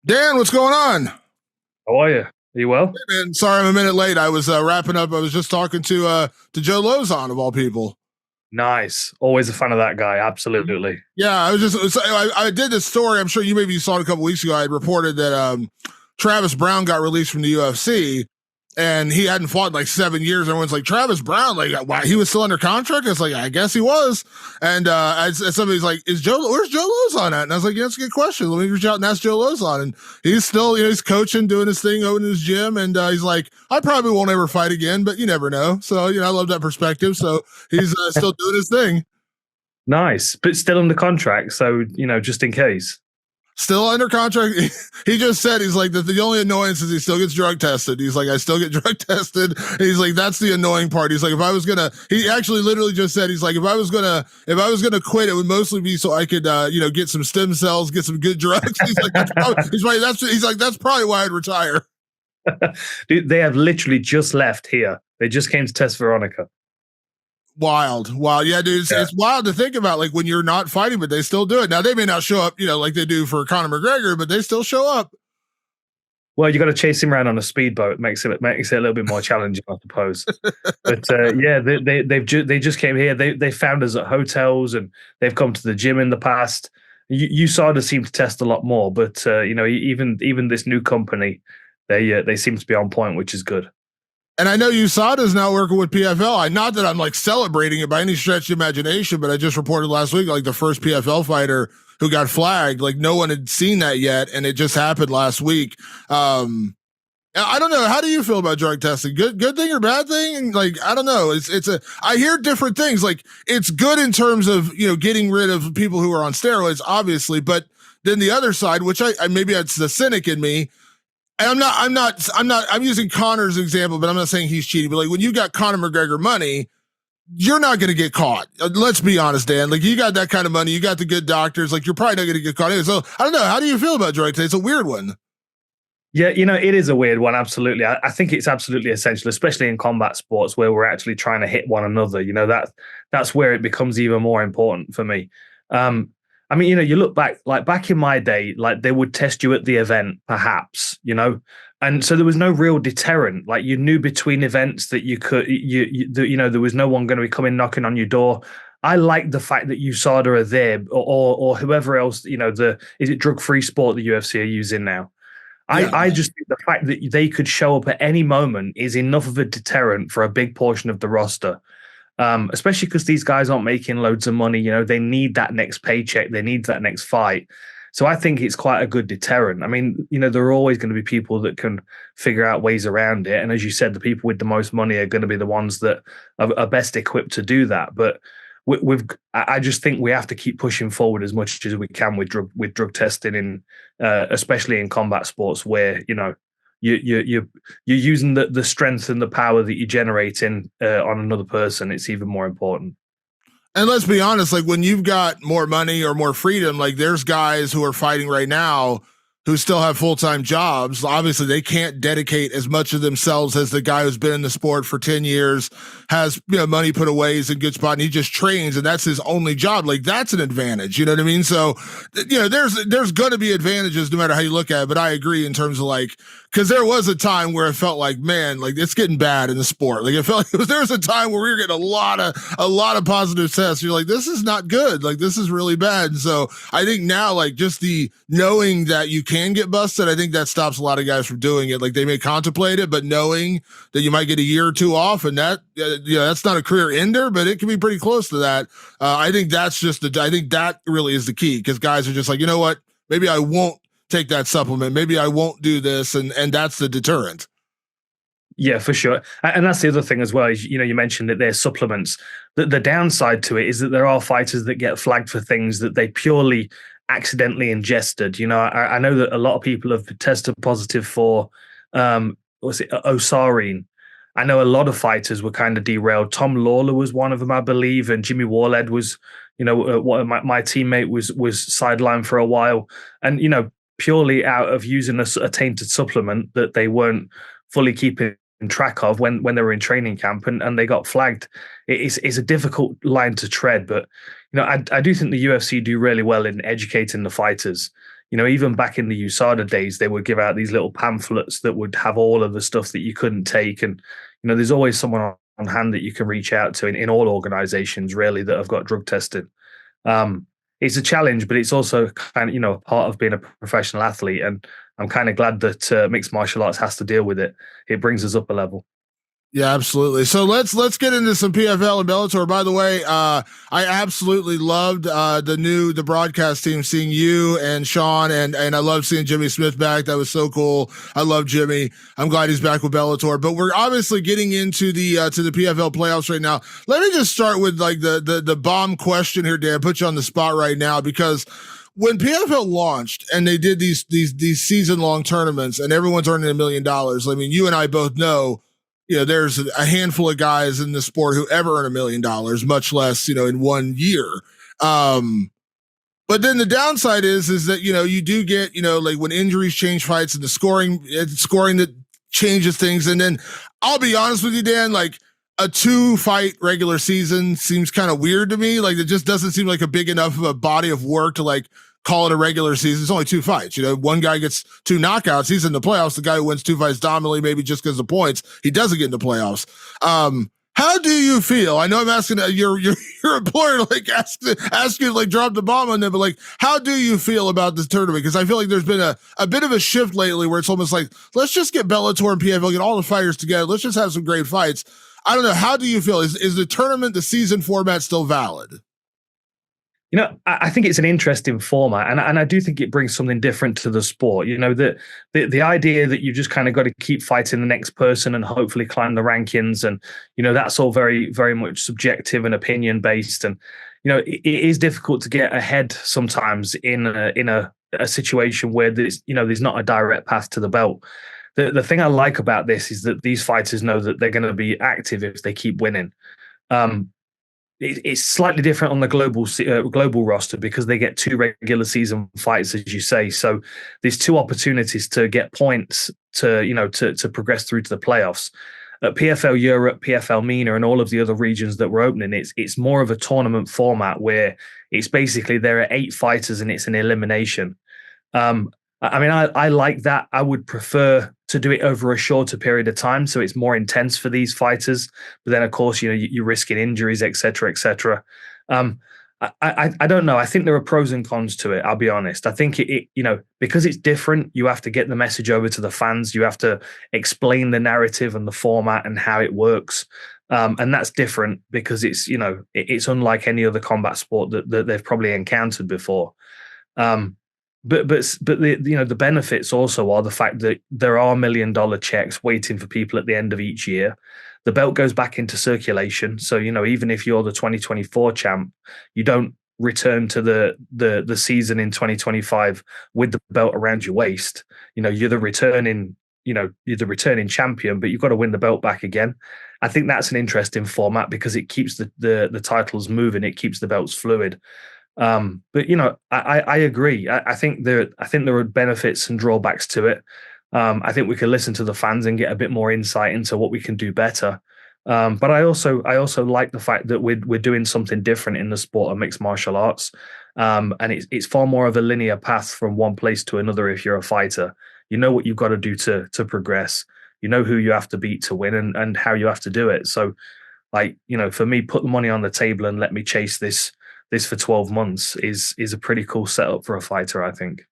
Dan, what's going on? How are you? Are you well? And sorry, I'm a minute late. I was wrapping up. I was just talking to Joe Lozon of all people. Nice. Always a fan of that guy. Absolutely. Yeah, I was just I did this story. I'm sure you maybe saw it a couple weeks ago. I had reported that Travis Brown got released from the UFC, and he hadn't fought in like 7 years. Everyone's like, Travis Brown, like, why he was still under contract? It's like, I guess he was. And as somebody's like, where's Joe Lozon at? And I was like, yeah, that's a good question. Let me reach out and ask Joe Lozon. And he's still, he's coaching, doing his thing, owning his gym. And he's like, I probably won't ever fight again, but you never know. So, I love that perspective. So he's still doing his thing. Nice. But still under contract. So, just in case. Still under contract. He just said, he's like, the only annoyance is he still gets drug tested. He's like, I still get drug tested. And he's like, that's the annoying part. He's like, if I was gonna, he actually literally just said, he's like, if I was gonna quit, it would mostly be so I could, get some stem cells, get some good drugs. He's like, that's probably why I'd retire. Dude, they have literally just left here. They just came to test Veronica. Wild. Yeah, dude. It's wild to think about, like, when you're not fighting, but they still do it. Now, they may not show up, like they do for Conor McGregor, but they still show up. Well, you got to chase him around on a speedboat. Makes it a little bit more challenging, I suppose. But yeah, they just came here. They found us at hotels, and they've come to the gym in the past. USADA seem to test a lot more, but even this new company, they seem to be on point, which is good. And I know USADA is now working with PFL. Not that I'm like celebrating it by any stretch of imagination, but I just reported last week, like the first PFL fighter who got flagged, like no one had seen that yet. And it just happened last week. I don't know. How do you feel about drug testing? Good thing or bad thing? Like, I don't know. I hear different things. Like, it's good in terms of, getting rid of people who are on steroids, obviously, but then the other side, which I maybe that's the cynic in me. And I'm using Conor's example, but I'm not saying he's cheating. But like, when you got Conor McGregor money, you're not going to get caught. Let's be honest, Dan. Like, you got that kind of money, you got the good doctors. Like, you're probably not going to get caught anyway. So I don't know. How do you feel about drug testing? It's a weird one. Yeah, it is a weird one. Absolutely. I think it's absolutely essential, especially in combat sports where we're actually trying to hit one another. That's where it becomes even more important for me. I mean, you look back, like back in my day, like they would test you at the event, perhaps, and so there was no real deterrent. Like, you knew between events that you could, there was no one going to be coming knocking on your door. I like the fact that USADA are there, or whoever else, is it drug-free sport the UFC are using now? Yeah. I just think the fact that they could show up at any moment is enough of a deterrent for a big portion of the roster. Especially because these guys aren't making loads of money. They need that next paycheck. They need that next fight. So I think it's quite a good deterrent. I mean, there are always going to be people that can figure out ways around it. And as you said, the people with the most money are going to be the ones that are best equipped to do that. But I just think we have to keep pushing forward as much as we can with drug testing, especially in combat sports where, you're using the strength and the power that you're generating on another person. It's even more important. And let's be honest, like, when you've got more money or more freedom, like, there's guys who are fighting right now who still have full-time jobs. Obviously, they can't dedicate as much of themselves as the guy who's been in the sport for 10 years, has, money put away, is in a good spot, and he just trains, and that's his only job. Like, that's an advantage. You know what I mean? So, there's going to be advantages no matter how you look at it. But I agree in terms of, like, because there was a time where it felt like, man, like, it's getting bad in the sport. Like, it felt like there was a time where we were getting a lot of positive tests. You're like, this is not good. Like, this is really bad. And so I think now, like, just the knowing that you can get busted, I think that stops a lot of guys from doing it. Like, they may contemplate it, but knowing that you might get a year or two off, and that, that's not a career ender, but it can be pretty close to that. I think that's I think that really is the key, because guys are just like, you know what, maybe I won't take that supplement. Maybe I won't do this. And that's the deterrent. Yeah, for sure. And that's the other thing as well, is, you mentioned that there's supplements. The downside to it is that there are fighters that get flagged for things that they purely accidentally ingested. I know that a lot of people have tested positive for, Osarine. I know a lot of fighters were kind of derailed. Tom Lawler was one of them, I believe. And Jimmy Warled was, my teammate was sidelined for a while. And, purely out of using a tainted supplement that they weren't fully keeping track of when they were in training camp, and they got flagged. It's a difficult line to tread, but I do think the UFC do really well in educating the fighters. even back in the USADA days, they would give out these little pamphlets that would have all of the stuff that you couldn't take. And, there's always someone on hand that you can reach out to in all organizations, really, that have got drug tested. It's a challenge, but it's also kind of, part of being a professional athlete. And I'm kind of glad that mixed martial arts has to deal with it. It brings us up a level. Yeah, absolutely. So let's get into some PFL and Bellator. By the way, I absolutely loved the broadcast team, seeing you and Sean, and I love seeing Jimmy Smith back. That was so cool. I love Jimmy. I'm glad he's back with Bellator. But we're obviously getting into the to the PFL playoffs right now. Let me just start with like the bomb question here, Dan. Put you on the spot right now, because when PFL launched and they did these season long tournaments and everyone's earning $1 million, I mean, you and I both know, there's a handful of guys in the sport who ever earn $1 million, much less, in 1 year. But then the downside is that, you do get, like when injuries change fights and the scoring that changes things. And then I'll be honest with you, Dan, like a 2-fight regular season seems kind of weird to me. Like it just doesn't seem like a big enough of a body of work to like call it a regular season. It's only 2 fights. One guy gets 2 knockouts. He's in the playoffs. The guy who wins 2 fights dominantly, maybe just because of points, he doesn't get in the playoffs. How do you feel? I know I'm asking your employer to like ask you to like drop the bomb on them, but like, how do you feel about this tournament? Because I feel like there's been a bit of a shift lately where it's almost like, let's just get Bellator and PFL, get all the fighters together. Let's just have some great fights. I don't know. How do you feel? Is the tournament, the season format still valid? I think it's an interesting format, and I do think it brings something different to the sport. The idea that you just kind of got to keep fighting the next person and hopefully climb the rankings, and that's all very, very much subjective and opinion based. And it is difficult to get ahead sometimes in a situation where there's not a direct path to the belt. The thing I like about this is that these fighters know that they're going to be active if they keep winning. It's slightly different on the global roster because they get 2 regular season fights, as you say. So there's 2 opportunities to get points to progress through to the playoffs. At PFL Europe, PFL MENA, and all of the other regions that we're opening, it's more of a tournament format where it's basically there are 8 fighters and it's an elimination. I like that. I would prefer to do it over a shorter period of time, so it's more intense for these fighters. But then, of course, you're risking injuries, et cetera, et cetera. I don't know. I think there are pros and cons to it. I'll be honest. I think it because it's different, you have to get the message over to the fans. You have to explain the narrative and the format and how it works. And that's different because it's unlike any other combat sport that they've probably encountered before. But the benefits also are the fact that there are $1 million checks waiting for people at the end of each year. The belt goes back into circulation. So, even if you're the 2024 champ, you don't return to the season in 2025 with the belt around your waist. You're the returning champion, but you've got to win the belt back again. I think that's an interesting format because it keeps the titles moving. It keeps the belts fluid. But I agree. I think there are benefits and drawbacks to it. I think we can listen to the fans and get a bit more insight into what we can do better. But I also like the fact that we're doing something different in the sport of mixed martial arts. And it's far more of a linear path from one place to another. If you're a fighter, you know what you've got to do to progress. You know who you have to beat to win and how you have to do it. So, for me, put the money on the table and let me chase this for 12 months is a pretty cool setup for a fighter, I think.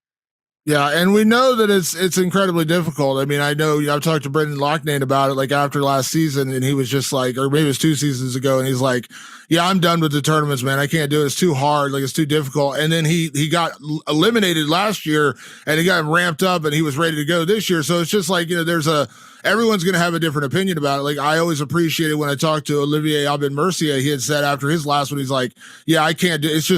Yeah, and we know that it's incredibly difficult. I mean, I know I've talked to Brendan Loughnane about it, like after last season, and he was just like, or maybe it was 2 seasons ago, and he's like, "Yeah, I'm done with the tournaments, man. I can't do it. It's too hard. Like it's too difficult." And then he got eliminated last year, and he got ramped up, and he was ready to go this year. So it's just like everyone's going to have a different opinion about it. Like I always appreciated when I talked to Olivier Aubin-Mercier, he had said after his last one, he's like, "Yeah, I can't do it. It's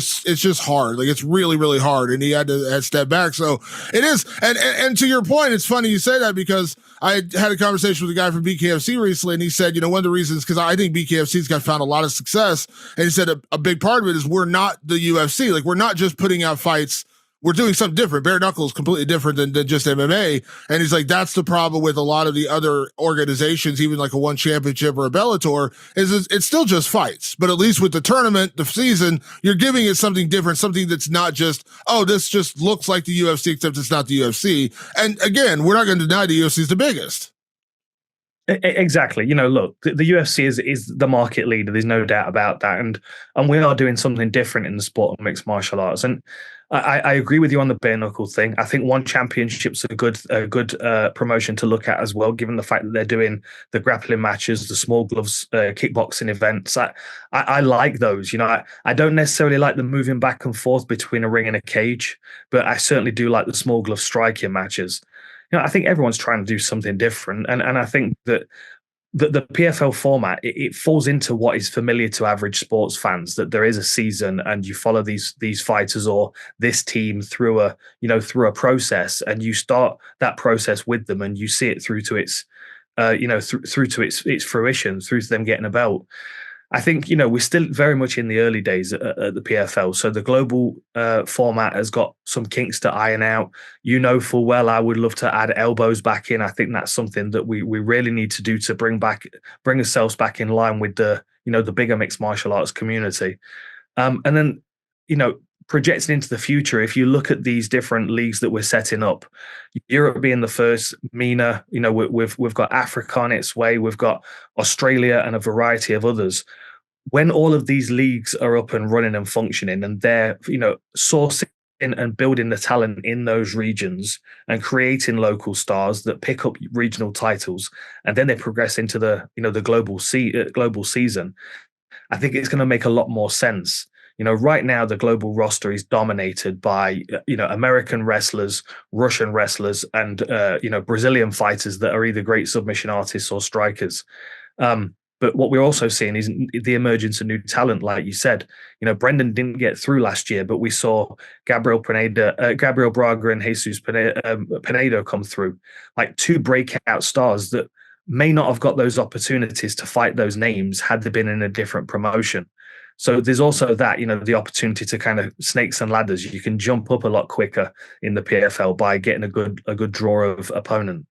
just hard. Like it's really, really hard." And he had to step back. So it is. And to your point, it's funny you say that because I had a conversation with a guy from BKFC recently, and he said, one of the reasons, because I think BKFC's got found a lot of success, and he said a big part of it is we're not the UFC. Like we're not just putting out fights we're doing something different. Bare knuckle is completely different than just MMA. And he's like, that's the problem with a lot of the other organizations, even like a one championship or a Bellator, is it's still just fights. But at least with the tournament, the season, you're giving it something different, something that's not just, oh, this just looks like the UFC, except it's not the UFC. And again, we're not going to deny the UFC is the biggest. Exactly. Look, the UFC is the market leader. There's no doubt about that. And we are doing something different in the sport of mixed martial arts. And I agree with you on the bare knuckle thing. I think one championship's a good promotion to look at as well, given the fact that they're doing the grappling matches, the small gloves, kickboxing events. I like those. I don't necessarily like the moving back and forth between a ring and a cage, but I certainly do like the small glove striking matches. I think everyone's trying to do something different. And I think that the PFL format, it falls into what is familiar to average sports fans, that there is a season and you follow these fighters or this team through a process, and you start that process with them and you see it through to its through to its fruition, through to them getting a belt. I think, we're still very much in the early days at the PFL. So the global format has got some kinks to iron out. Full well, I would love to add elbows back in. I think that's something that we really need to do to bring ourselves back in line with the bigger mixed martial arts community. And then, projecting into the future, if you look at these different leagues that we're setting up, Europe being the first, MENA, we've got Africa on its way, we've got Australia and a variety of others. When all of these leagues are up and running and functioning, and they're sourcing and building the talent in those regions and creating local stars that pick up regional titles, and then they progress into the the global season, I think it's going to make a lot more sense. Right now the global roster is dominated by American wrestlers, Russian wrestlers, and Brazilian fighters that are either great submission artists or strikers. But what we're also seeing is the emergence of new talent, like you said. Brendan didn't get through last year, but we saw Gabriel Braga and Jesus Pinedo come through, like two breakout stars that may not have got those opportunities to fight those names had they been in a different promotion. So there's also that, the opportunity to kind of snakes and ladders. You can jump up a lot quicker in the PFL by getting a good draw of opponent.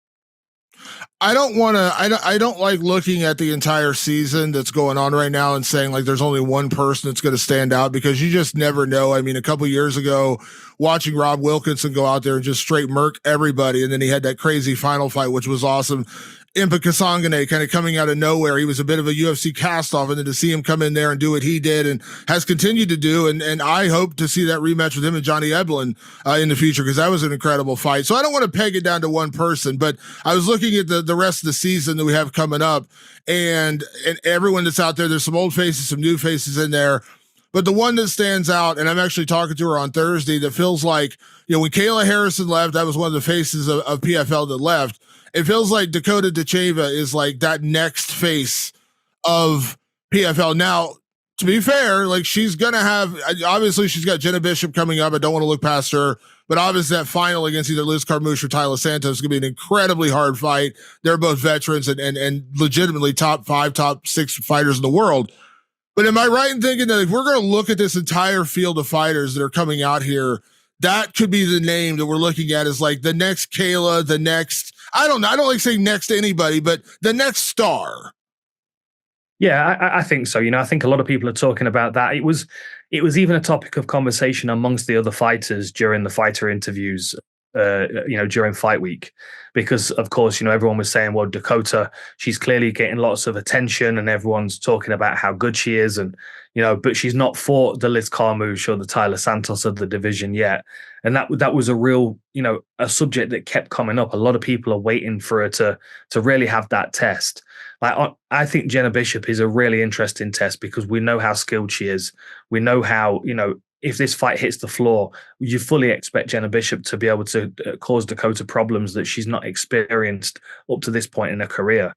I don't like looking at the entire season that's going on right now and saying like there's only one person that's going to stand out, because you just never know. I mean, a couple years ago, watching Rob Wilkinson go out there and just straight murk everybody, and then he had that crazy final fight, which was awesome. Impa Kasanganay kind of coming out of nowhere. He was a bit of a UFC cast-off, and then to see him come in there and do what he did and has continued to do, and I hope to see that rematch with him and Johnny Eblen in the future, because that was an incredible fight. So I don't want to peg it down to one person, but I was looking at the rest of the season that we have coming up, and everyone that's out there, there's some old faces, some new faces in there. But the one that stands out, and I'm actually talking to her on Thursday, that feels like, when Kayla Harrison left, that was one of the faces of PFL that left. It feels like Dakota Dacheva is like that next face of PFL. Now, to be fair, like she's going to have, obviously she's got Jenna Bishop coming up. I don't want to look past her, but obviously that final against either Liz Carmouche or Tyler Santos is going to be an incredibly hard fight. They're both veterans and legitimately top 5, top 6 fighters in the world. But am I right in thinking that if we're going to look at this entire field of fighters that are coming out here, that could be the name that we're looking at as like the next Kayla, the next, I don't know. I don't like saying next to anybody, but the next star. Yeah, I think so. I think a lot of people are talking about that. It was even a topic of conversation amongst the other fighters during the fighter interviews, during fight week, because of course, everyone was saying, well, Dakota, she's clearly getting lots of attention and everyone's talking about how good she is. And, but she's not fought the Liz Carmouche or the Tyler Santos of the division yet. And that was a real, a subject that kept coming up. A lot of people are waiting for her to really have that test. Like, I think Jenna Bishop is a really interesting test, because we know how skilled she is. We know how, if this fight hits the floor, you fully expect Jenna Bishop to be able to cause Dakota problems that she's not experienced up to this point in her career.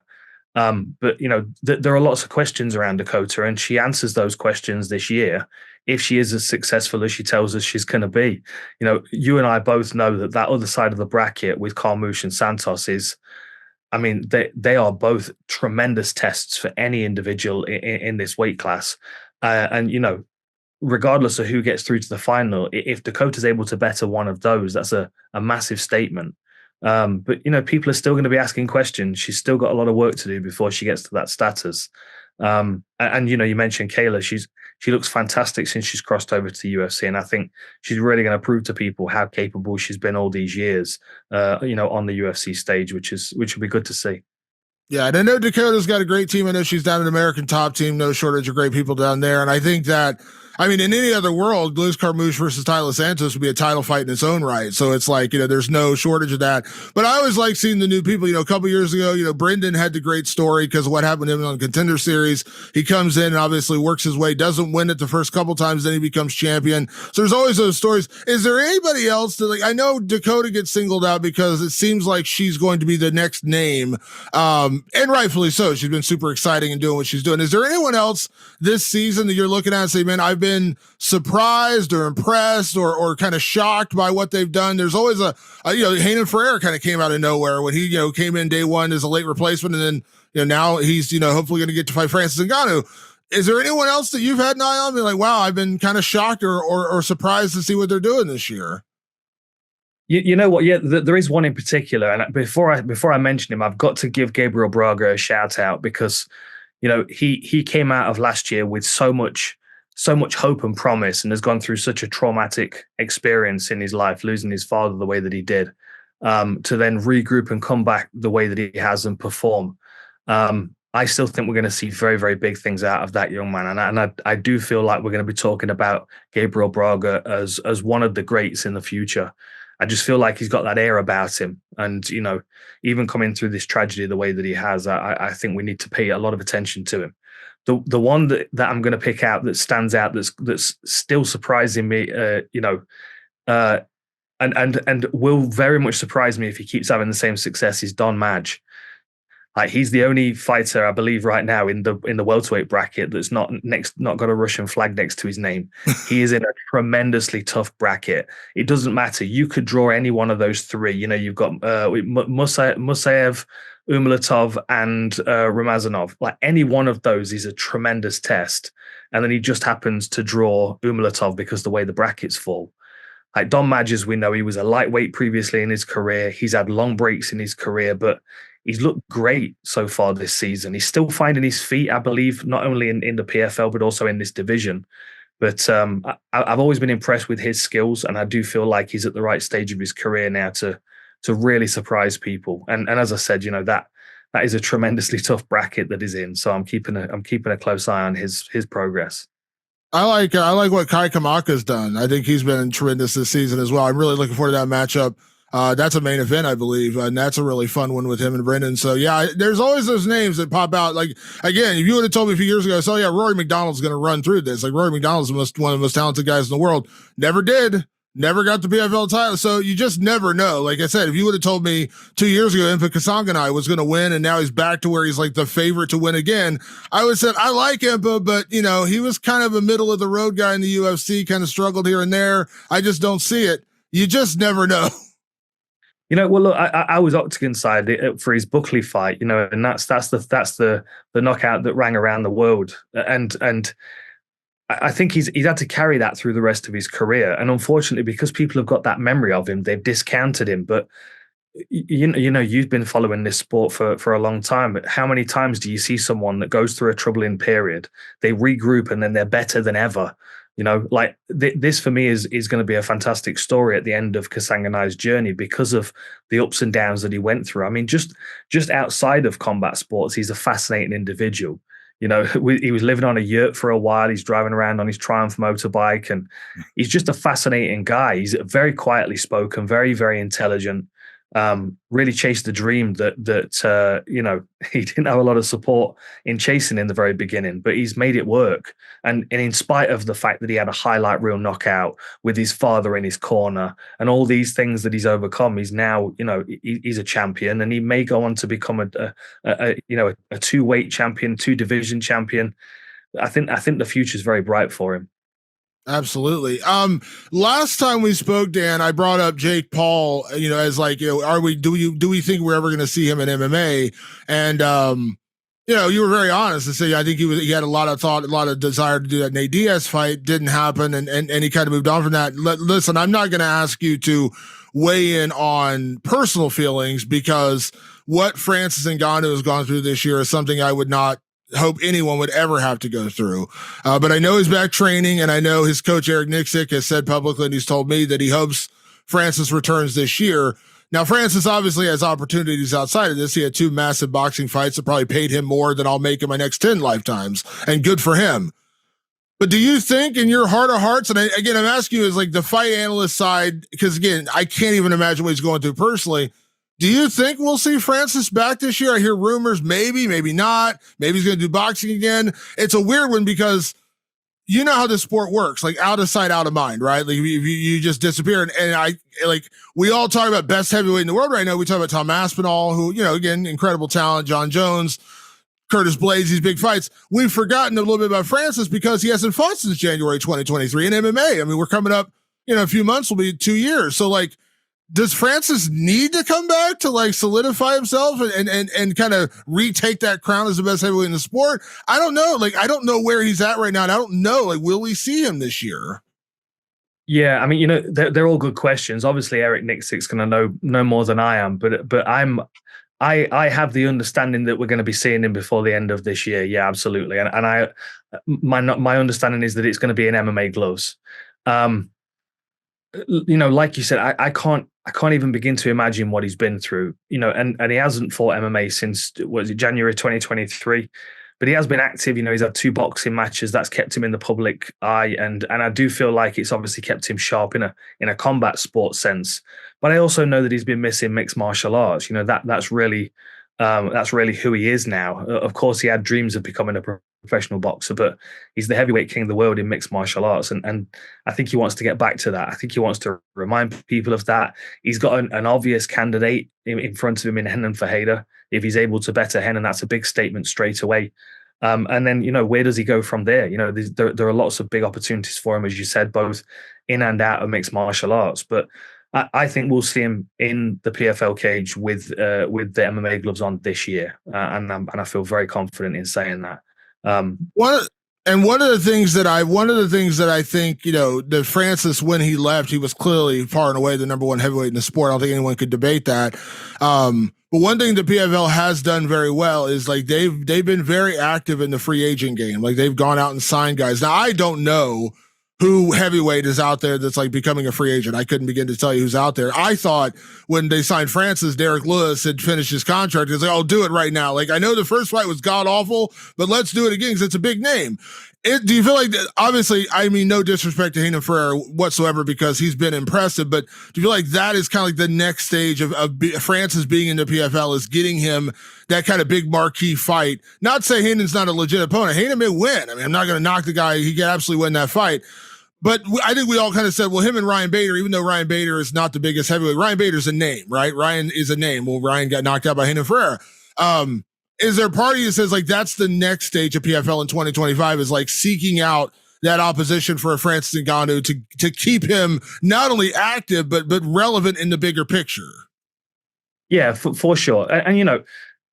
But, there are lots of questions around Dakota, and she answers those questions this year if she is as successful as she tells us she's going to be. You and I both know that other side of the bracket with Carmouche and Santos is, they are both tremendous tests for any individual in this weight class. And, regardless of who gets through to the final, if Dakota's able to better one of those, that's a massive statement. But people are still going to be asking questions. She's still got a lot of work to do before she gets to that status. And you mentioned Kayla. She looks fantastic since she's crossed over to the UFC, and I think she's really going to prove to people how capable she's been all these years. On the UFC stage, which will be good to see. Yeah, and I know Dakota's got a great team. I know she's down an American Top Team. No shortage of great people down there. And I think that, in any other world, Liz Carmouche versus Tyler Santos would be a title fight in its own right. So it's like, there's no shortage of that. But I always like seeing the new people. A couple years ago, Brendan had the great story because of what happened to him on the Contender Series. He comes in and obviously works his way, doesn't win it the first couple times, then he becomes champion. So there's always those stories. Is there anybody else that, I know Dakota gets singled out because it seems like she's going to be the next name. And rightfully so. She's been super exciting and doing what she's doing. Is there anyone else this season that you're looking at and say, man, I've been surprised or impressed or kind of shocked by what they've done? There's always Renan Ferreira kind of came out of nowhere when he, came in day one as a late replacement. And then, now he's, hopefully going to get to fight Francis Ngannou. Is there anyone else that you've had an eye on? Be like, wow, I've been kind of shocked or surprised to see what they're doing this year. You know what? Yeah, there is one in particular, and before I mention him, I've got to give Gabriel Braga a shout out because, he came out of last year with so much hope and promise, and has gone through such a traumatic experience in his life, losing his father the way that he did, to then regroup and come back the way that he has and perform. I still think we're going to see very, very big things out of that young man, and I do feel like we're going to be talking about Gabriel Braga as one of the greats in the future. I just feel like he's got that air about him. And, even coming through this tragedy the way that he has, I think we need to pay a lot of attention to him. The one that I'm going to pick out that stands out, that's still surprising me, and will very much surprise me if he keeps having the same success, is Don Madge. Like, he's the only fighter, I believe, right now in the welterweight bracket that's not got a Russian flag next to his name. He is in a tremendously tough bracket. It doesn't matter. You could draw any one of those three. You've got Musayev, Umalatov, and Ramazanov. Like, any one of those is a tremendous test. And then he just happens to draw Umalatov because the way the brackets fall. Like, Don Madge, as we know, he was a lightweight previously in his career. He's had long breaks in his career, but he's looked great so far this season. He's still finding his feet, I believe, not only in the PFL, but also in this division. But I've always been impressed with his skills, and I do feel like he's at the right stage of his career now to really surprise people. And as I said, that is a tremendously tough bracket that he's in. So I'm keeping a close eye on his progress. I like what Kai Kamaka's done. I think he's been tremendous this season as well. I'm really looking forward to that matchup. That's a main event, I believe, and that's a really fun one with him and Brendan. So yeah, there's always those names that pop out. Like, again, if you would have told me a few years ago, so yeah, Rory McDonald's going to run through this. Like, Rory McDonald's one of the most talented guys in the world. Never did. Never got the PFL title. So you just never know. Like I said, if you would have told me 2 years ago Impa Kasanganay was going to win and now he's back to where he's like the favorite to win again, I would have said, I like Impa, but he was kind of a middle of the road guy in the UFC, kind of struggled here and there. I just don't see it. You just never know. Well, look, I was Octagon side for his Buckley fight, and that's the knockout that rang around the world, and I think he's had to carry that through the rest of his career, and unfortunately, because people have got that memory of him, they've discounted him. But you've been following this sport for a long time. But how many times do you see someone that goes through a troubling period, they regroup, and then they're better than ever? This for me is going to be a fantastic story at the end of Kasanganay's journey because of the ups and downs that he went through. I mean, just outside of combat sports, he's a fascinating individual. He was living on a yurt for a while. He's driving around on his Triumph motorbike, and he's just a fascinating guy. He's very quietly spoken, very, very intelligent. Really chased the dream that he didn't have a lot of support in chasing in the very beginning, but he's made it work. And in spite of the fact that he had a highlight reel knockout with his father in his corner and all these things that he's overcome, he's now, he's a champion, and he may go on to become a 2-weight champion, 2-division champion. I think the future is very bright for him. Absolutely. Last time we spoke, Dan, I brought up Jake Paul, as like, do we think we're ever going to see him in MMA? And, you were very honest to say I think he had a lot of thought, a lot of desire to do that Nate Diaz fight. Didn't happen, and he kind of moved on from that. Listen, I'm not going to ask you to weigh in on personal feelings because what Francis Ngannou has gone through this year is something I would not hope anyone would ever have to go through. But I know he's back training, and I know his coach Eric Nixick has said publicly, and he's told me that he hopes Francis returns this year. Now, Francis obviously has opportunities outside of this. He had 2 massive boxing fights that probably paid him more than I'll make in my next 10 lifetimes, and good for him. But do you think in your heart of hearts, and again, I'm asking you as like the fight analyst side, because again, I can't even imagine what he's going through personally. Do you think we'll see Francis back this year? I hear rumors, maybe, maybe not. Maybe he's going to do boxing again. It's a weird one because you know how this sport works, like out of sight, out of mind, right? Like you just disappear. And we all talk about best heavyweight in the world right now. We talk about Tom Aspinall, who, again, incredible talent, John Jones, Curtis Blades, these big fights. We've forgotten a little bit about Francis because he hasn't fought since January 2023 in MMA. I mean, we're coming up, a few months will be 2 years. So does Francis need to come back to solidify himself and kind of retake that crown as the best heavyweight in the sport? I don't know. I don't know where he's at right now. And I don't know, will we see him this year? Yeah, I mean, they're all good questions. Obviously, Eric Nixick's going to know more than I am, but I have the understanding that we're going to be seeing him before the end of this year. Yeah, absolutely. And my understanding is that it's going to be in MMA gloves. Like you said, I can't even begin to imagine what he's been through, and he hasn't fought MMA since, January 2023, but he has been active. He's had 2 boxing matches that's kept him in the public eye. And I do feel like it's obviously kept him sharp in a combat sports sense. But I also know that he's been missing mixed martial arts. That's really who he is now. Of course, he had dreams of becoming a professional boxer, but he's the heavyweight king of the world in mixed martial arts. And I think he wants to get back to that. I think he wants to remind people of that. He's got an obvious candidate in front of him in Henan Fajeda. If he's able to better Henan, that's a big statement straight away. And then, where does he go from there? There are lots of big opportunities for him, as you said, both in and out of mixed martial arts. But I think we'll see him in the PFL cage with the MMA gloves on this year. And I feel very confident in saying that. One of the things that I think, that Francis, when he left, he was clearly far and away the number 1 heavyweight in the sport. I don't think anyone could debate that. But one thing the PFL has done very well is they've been very active in the free agent game. They've gone out and signed guys. Now I don't know who heavyweight is out there that's becoming a free agent. I couldn't begin to tell you who's out there. I thought when they signed Francis, Derek Lewis had finished his contract. It's I'll do it right now. I know the first fight was god awful, but let's do it again because it's a big name. Do you feel like that? Obviously, I mean, no disrespect to Henan Ferrer whatsoever because he's been impressive, but do you feel like that is kind of the next stage of Francis being in the PFL is getting him that kind of big marquee fight? Not say Henan's not a legit opponent. Henan may win. I mean, I'm not going to knock the guy. He can absolutely win that fight. But I think we all kind of said, well, him and Ryan Bader, even though Ryan Bader is not the biggest heavyweight, Ryan Bader's a name, right? Ryan is a name. Well, Ryan got knocked out by Henan Ferrer. Is there a party that says that's the next stage of PFL in 2025 is seeking out that opposition for a Francis Ngannou to keep him not only active, but relevant in the bigger picture? Yeah, for sure. And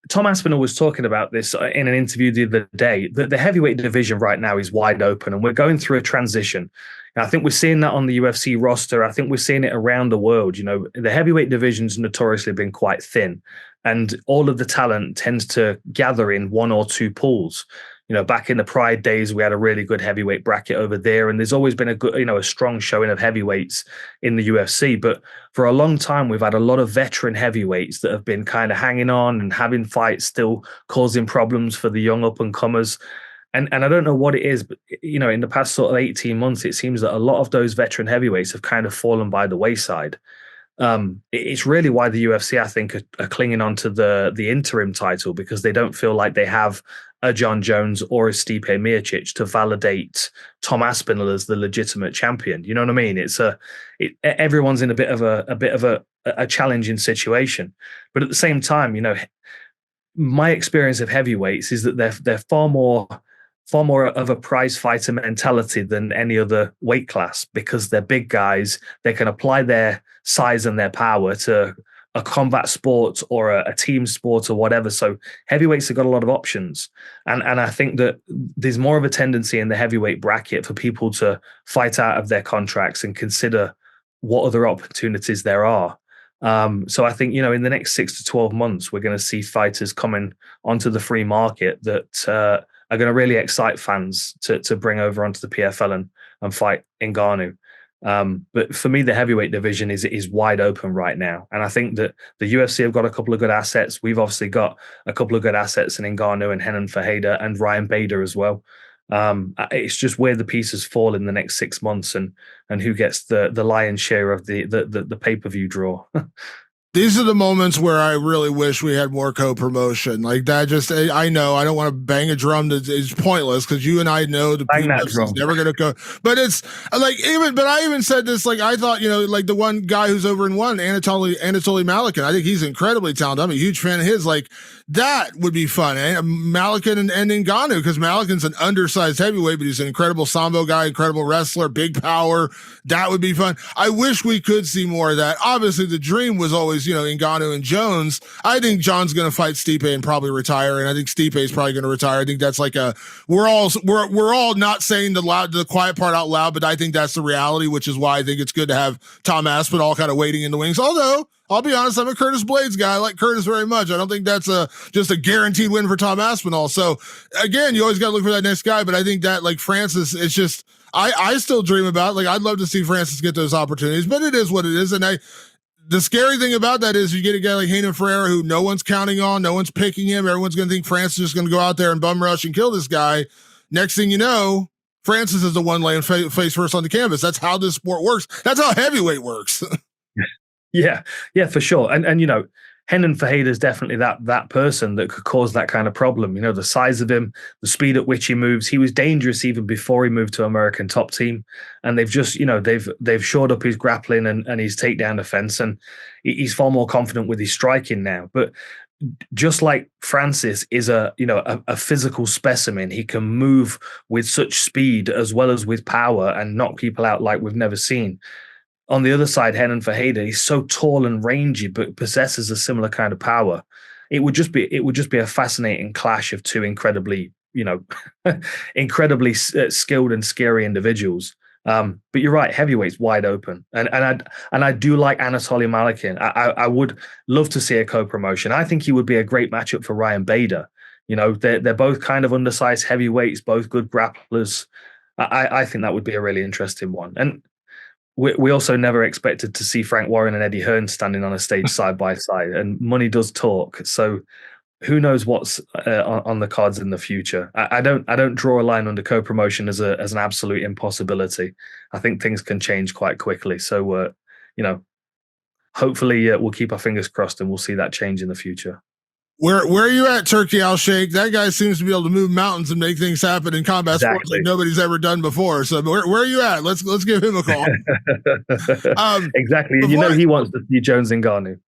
Tom Aspinall was talking about this in an interview the other day, that the heavyweight division right now is wide open and we're going through a transition. And I think we're seeing that on the UFC roster. I think we're seeing it around the world. The heavyweight division's notoriously been quite thin and all of the talent tends to gather in 1 or 2 pools. Back in the Pride days, we had a really good heavyweight bracket over there. And there's always been a good, a strong showing of heavyweights in the UFC. But for a long time, we've had a lot of veteran heavyweights that have been kind of hanging on and having fights, still causing problems for the young up and comers. And I don't know what it is, but, in the past sort of 18 months, it seems that a lot of those veteran heavyweights have kind of fallen by the wayside. It's really why the UFC, I think, are clinging on to the interim title because they don't feel like they have a John Jones or a Stipe Miocic to validate Tom Aspinall as the legitimate champion. You know what I mean? Everyone's in a bit of a challenging situation, but at the same time, my experience of heavyweights is that they're far more of a prize fighter mentality than any other weight class because they're big guys. They can apply their size and their power to a combat sport or a team sport or whatever. So heavyweights have got a lot of options. And I think that there's more of a tendency in the heavyweight bracket for people to fight out of their contracts and consider what other opportunities there are. So I think, in the next 6 to 12 months, we're going to see fighters coming onto the free market that are going to really excite fans to bring over onto the PFL and fight Ngannou. But for me, the heavyweight division is wide open right now. And I think that the UFC have got a couple of good assets. We've obviously got a couple of good assets in Ngannou and Renan Ferreira and Ryan Bader as well. It's just where the pieces fall in the next 6 months and who gets the lion's share of the pay-per-view draw. These are the moments where I really wish we had more co-promotion. Like that I know I don't want to bang a drum that is pointless because you and I know the PFL is never going to go. But it's like I even said this, like I thought, like the one guy who's over in one, Anatoly Malikin, I think he's incredibly talented. I'm a huge fan of his. Like that would be fun. Malikin and Ngannou, because Malikin's an undersized heavyweight, but he's an incredible sambo guy, incredible wrestler, big power. That would be fun. I wish we could see more of that. Obviously, the dream was always, Ngannou and Jones. I think John's going to fight Stipe and probably retire, and I think Stipe is probably going to retire. I think that's like we're all not saying the quiet part out loud, but I think that's the reality, which is why I think it's good to have Tom Aspinall kind of waiting in the wings. Although I'll be honest, I'm a Curtis Blades guy. I like Curtis very much. I don't think that's just a guaranteed win for Tom Aspinall. So again, you always got to look for that next guy. But I think that like Francis, it's just I still dream about it. Like I'd love to see Francis get those opportunities, but it is what it is. And the scary thing about that is you get a guy like Renan Ferreira who no one's counting on, no one's picking him. Everyone's going to think Francis is going to go out there and bum rush and kill this guy. Next thing you know, Francis is the one laying face first on the canvas. That's how this sport works. That's how heavyweight works. Yeah, for sure. And Renan Ferreira is definitely that person that could cause that kind of problem. The size of him, the speed at which he moves. He was dangerous even before he moved to American Top Team, and they've just they've shored up his grappling and his takedown defense, and he's far more confident with his striking now. But just like Francis is a physical specimen, he can move with such speed as well as with power and knock people out like we've never seen. On the other side, Renan Ferreira, he's so tall and rangy, but possesses a similar kind of power. It would just be a fascinating clash of two incredibly skilled and scary individuals. But you're right, heavyweight's wide open, and I do like Anatoly Malikin. I would love to see a co-promotion. I think he would be a great matchup for Ryan Bader. They're both kind of undersized heavyweights, both good grapplers. I think that would be a really interesting one. And we also never expected to see Frank Warren and Eddie Hearn standing on a stage side by side, and money does talk. So who knows what's on the cards in the future? I don't draw a line under co-promotion as an absolute impossibility. I think things can change quite quickly. So hopefully we'll keep our fingers crossed and we'll see that change in the future. Where are you at, Turkey Al Sheikh? That guy seems to be able to move mountains and make things happen in combat sports like nobody's ever done before. So where are you at? Let's give him a call. Exactly. And he wants to see Jones and Ngannou.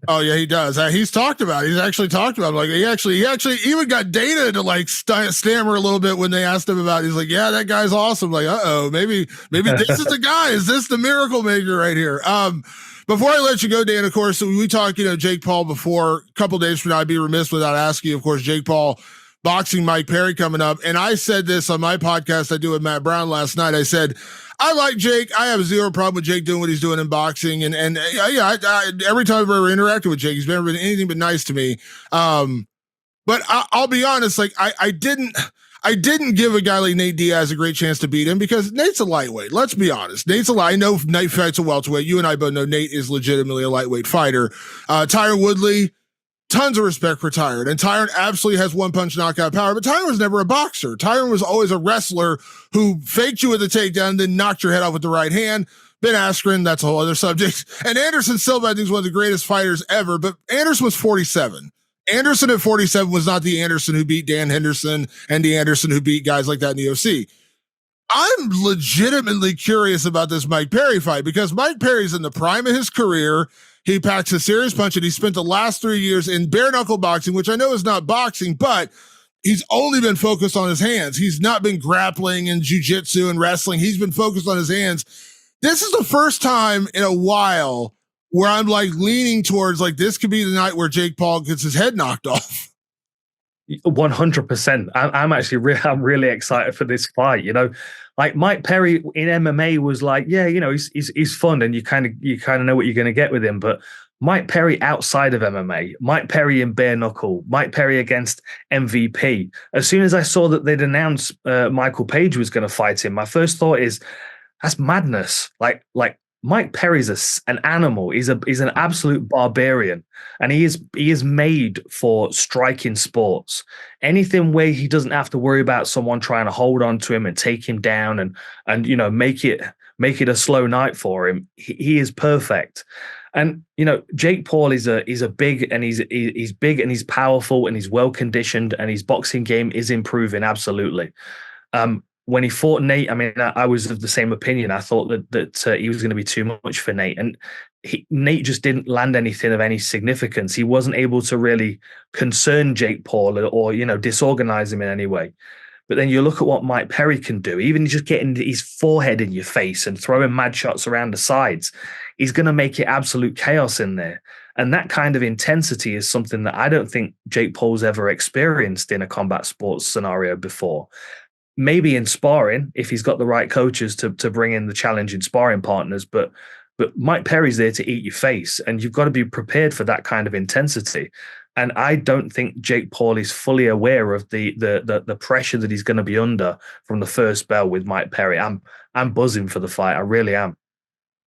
Oh yeah, he does. He's talked about it. He's actually talked about it. Like he actually even got Dana to like stammer a little bit when they asked him about it. He's like, yeah, that guy's awesome. Like, maybe this is the guy. Is this the miracle maker right here? Before I let you go, Dan, of course, we talked, Jake Paul before. A couple days from now, I'd be remiss without asking you, of course, Jake Paul boxing Mike Perry coming up. And I said this on my podcast I do with Matt Brown last night. I said, I like Jake. I have zero problem with Jake doing what he's doing in boxing. And every time I've ever interacted with Jake, he's never been anything but nice to me. But I'll be honest, like I didn't give a guy like Nate Diaz a great chance to beat him because Nate's a lightweight. Let's be honest. I know Nate fights a welterweight. You and I both know Nate is legitimately a lightweight fighter. Tyron Woodley, tons of respect for Tyron. And Tyron absolutely has one punch knockout power, but Tyron was never a boxer. Tyron was always a wrestler who faked you with a takedown, then knocked your head off with the right hand. Ben Askren, that's a whole other subject. And Anderson Silva, I think, is one of the greatest fighters ever, but Anderson was 47. Anderson at 47 was not the Anderson who beat Dan Henderson and the Anderson who beat guys like that in the UFC. I'm legitimately curious about this Mike Perry fight because Mike Perry's in the prime of his career. He packs a serious punch and he spent the last 3 years in bare knuckle boxing, which I know is not boxing, but he's only been focused on his hands. He's not been grappling and jiu-jitsu and wrestling. He's been focused on his hands. This is the first time in a while where I'm like leaning towards like this could be the night where Jake Paul gets his head knocked off. 100%. I'm actually I'm really excited for this fight. Like Mike Perry in MMA was like, yeah, he's fun and you kind of know what you're going to get with him. But Mike Perry outside of MMA, Mike Perry in bare knuckle, Mike Perry against MVP. As soon as I saw that they'd announced Michael Page was going to fight him, my first thought is that's madness. Like Mike Perry's an animal. He's an absolute barbarian, and he is made for striking sports. Anything where he doesn't have to worry about someone trying to hold on to him and take him down and make it a slow night for him. He is perfect. And Jake Paul is a big and he's big and he's powerful and he's well conditioned and his boxing game is improving absolutely. When he fought Nate, I mean, I was of the same opinion. I thought that he was going to be too much for Nate, and Nate just didn't land anything of any significance. He wasn't able to really concern Jake Paul or disorganize him in any way. But then you look at what Mike Perry can do, even just getting his forehead in your face and throwing mad shots around the sides. He's going to make it absolute chaos in there. And that kind of intensity is something that I don't think Jake Paul's ever experienced in a combat sports scenario before. Maybe in sparring, if he's got the right coaches to bring in the challenging sparring partners, but Mike Perry's there to eat your face, and you've got to be prepared for that kind of intensity. And I don't think Jake Paul is fully aware of the pressure that he's going to be under from the first bell with Mike Perry. I'm buzzing for the fight. I really am.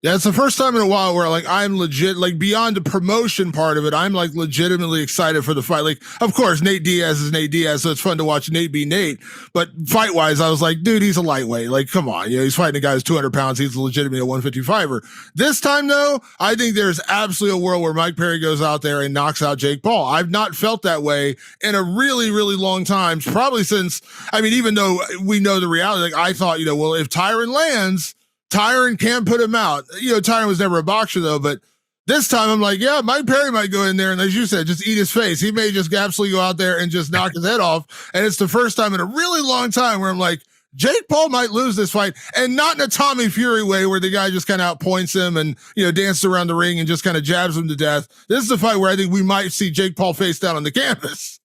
Yeah, it's the first time in a while where like I'm legit, like beyond the promotion part of it, I'm like legitimately excited for the fight. Like, of course, Nate Diaz is Nate Diaz, so it's fun to watch Nate be Nate. But fight wise, I was like, dude, he's a lightweight. Like, come on, he's fighting a guy who's 200 pounds. He's legitimately a 155er. This time, though, I think there's absolutely a world where Mike Perry goes out there and knocks out Jake Paul. I've not felt that way in a really, really long time. Probably since, I mean, even though we know the reality, like I thought, well, if Tyron lands, Tyron can't put him out. Tyron was never a boxer though, but this time I'm like, yeah, Mike Perry might go in there and as you said, just eat his face. He may just absolutely go out there and just knock his head off. And it's the first time in a really long time where I'm like, Jake Paul might lose this fight, and not in a Tommy Fury way where the guy just kind of outpoints him and, dances around the ring and just kind of jabs him to death. This is a fight where I think we might see Jake Paul face down on the canvas.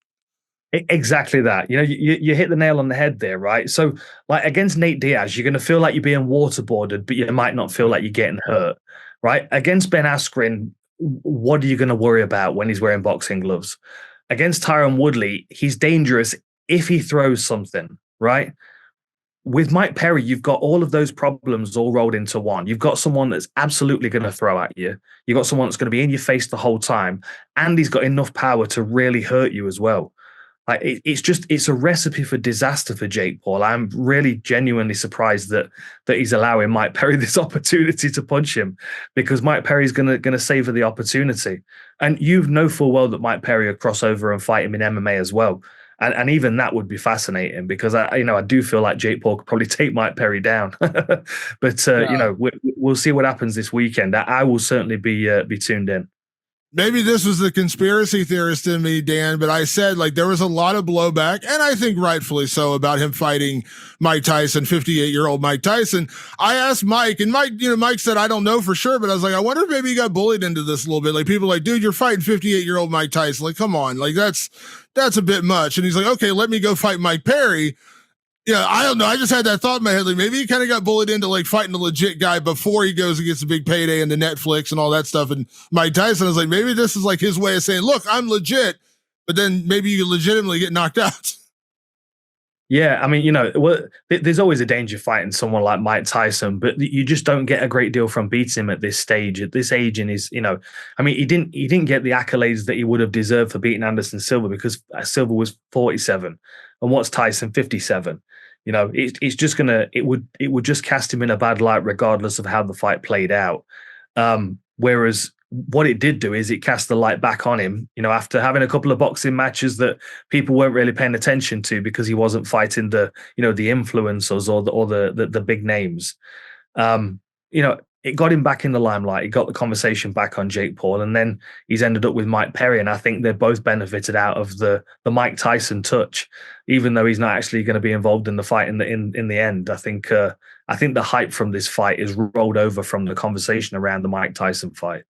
Exactly that. You hit the nail on the head there, right? So, like against Nate Diaz, you're going to feel like you're being waterboarded, but you might not feel like you're getting hurt, right? Against Ben Askren, what are you going to worry about when he's wearing boxing gloves? Against Tyron Woodley, he's dangerous if he throws something, right? With Mike Perry, you've got all of those problems all rolled into one. You've got someone that's absolutely going to throw at you. You've got someone that's going to be in your face the whole time, and he's got enough power to really hurt you as well. Like it's a recipe for disaster for Jake Paul. I'm really genuinely surprised that he's allowing Mike Perry this opportunity to punch him, because Mike Perry's gonna savor the opportunity. And you know full well that Mike Perry would cross over and fight him in MMA as well. And even that would be fascinating, because I do feel like Jake Paul could probably take Mike Perry down. But we'll see what happens this weekend. I will certainly be tuned in. Maybe this was the conspiracy theorist in me, Dan, but I said like there was a lot of blowback, and I think rightfully so, about him fighting Mike Tyson, 58-year-old Mike Tyson. I asked Mike, and Mike said, I don't know for sure, but I was like, I wonder if maybe he got bullied into this a little bit. Like people are like, dude, you're fighting 58-year-old Mike Tyson. Like, come on, like that's a bit much. And he's like, okay, let me go fight Mike Perry. Yeah, I don't know. I just had that thought in my head. Like maybe he kind of got bullied into like fighting a legit guy before he goes and gets a big payday and the Netflix and all that stuff. And Mike Tyson was like, maybe this is like his way of saying, look, I'm legit, but then maybe you legitimately get knocked out. Yeah, I mean, there's always a danger fighting someone like Mike Tyson, but you just don't get a great deal from beating him at this stage, at this age in his, I mean, he didn't get the accolades that he would have deserved for beating Anderson Silva, because Silva was 47, and what's Tyson, 57. It's just it would just cast him in a bad light regardless of how the fight played out. Whereas what it did do is it cast the light back on him, after having a couple of boxing matches that people weren't really paying attention to because he wasn't fighting the influencers or the big names. It got him back in the limelight. It got the conversation back on Jake Paul, and then he's ended up with Mike Perry. And I think they've both benefited out of the Mike Tyson touch, even though he's not actually going to be involved in the fight in the end. I think the hype from this fight is rolled over from the conversation around the Mike Tyson fight.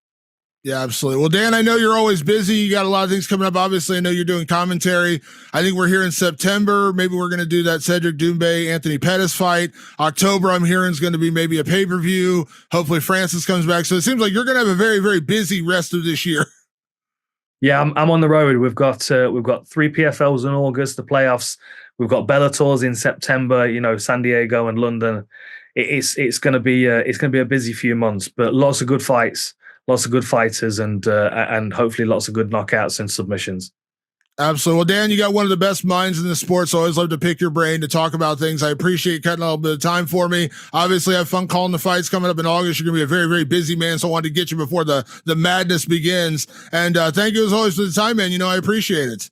Yeah, absolutely. Well, Dan, I know you're always busy. You got a lot of things coming up. Obviously, I know you're doing commentary. I think we're here in September. Maybe we're going to do that Cedric Doumbé, Anthony Pettis fight. October, I'm hearing, is going to be maybe a pay-per-view. Hopefully Francis comes back. So it seems like you're going to have a very, very busy rest of this year. Yeah, I'm on the road. We've got 3 PFLs in August, the playoffs. We've got Bellators in September. You know, San Diego and London. It's going to be a busy few months, but lots of good fights, lots of good fighters, and hopefully lots of good knockouts and submissions. Absolutely. Well, Dan, you got one of the best minds in the sport, so I always love to pick your brain to talk about things. I appreciate cutting a little bit of time for me. Obviously, I have fun calling the fights coming up in August. You're going to be a very, very busy man, so I wanted to get you before the madness begins. And thank you as always for the time, man. You know, I appreciate it.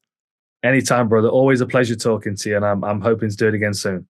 Anytime, brother. Always a pleasure talking to you, and I'm hoping to do it again soon.